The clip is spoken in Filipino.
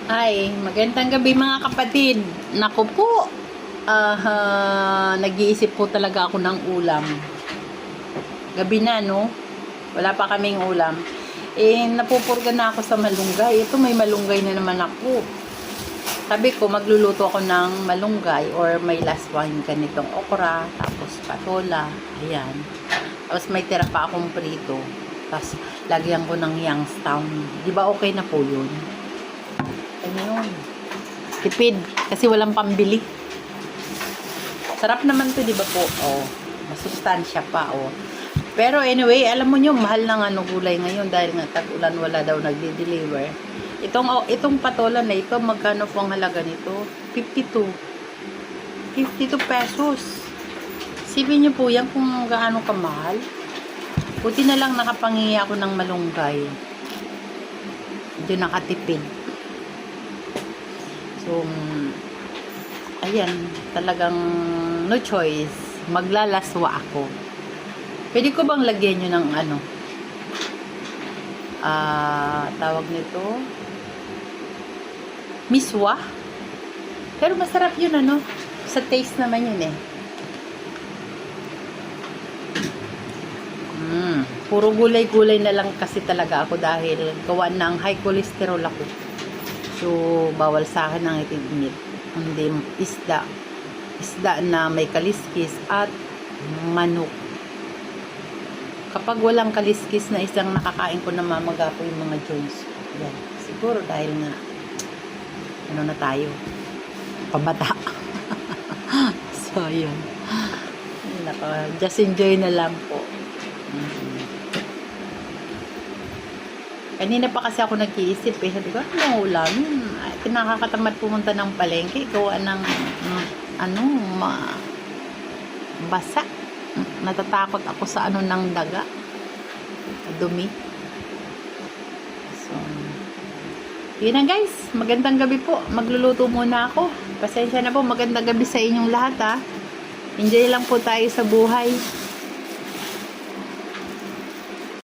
Ay, magandang gabi mga kapatid. Naku po, nag-iisip po talaga ako ng ulam. Gabi na, no? Wala pa kaming ulam. Napupurga na ako sa malunggay. Ito, may malunggay na naman ako. Sabi ko, magluluto ako ng malunggay or may last one ganitong okra, tapos patola. Ayan. Tapos may tira pa akong prito. Tapos, lagyan ko ng Youngstown. Di ba okay na po yun? Ano yun? Tipid. Kasi walang pambili. Sarap naman to, di ba po? Oh, masustansya pa, oh. Pero anyway, alam mo nyo, mahal ng gulay ngayon dahil nga tag-ulan wala daw nagde-deliver. Itong patola na ito, magkano po ang halaga nito? 52. 52 pesos. Sipin nyo po yan kung gaano kamahal. Buti na lang nakapangingi ako ng malunggay. Doon nakatipid. So, ayan, talagang no choice. Maglalaswa ako. Pwede ko bang lagyan nyo ng tawag nito? Miswa? Pero masarap yun, sa taste naman yun eh. Puro gulay-gulay na lang kasi talaga ako dahil gawa ng high cholesterol ako. So, bawal sa akin ang itigmit. Hindi isda. Isda na may kaliskis at manok. Kapag walang kaliskis na isang nakakain ko, namamaga po yung mga joints. Yan. Siguro dahil nga na tayo. Pabata. So, yun. Just enjoy na lang po. Kanina pa kasi ako nag-iisip eh. Sabi ko, ano ulam? Nakakatamad pumunta ng palengke. Gawa ng, basa. Natatakot ako sa ng daga. Dumi. So, yun na guys. Magandang gabi po. Magluluto muna ako. Pasensya na po. Magandang gabi sa inyong lahat ha. Enjoy lang po tayo sa buhay.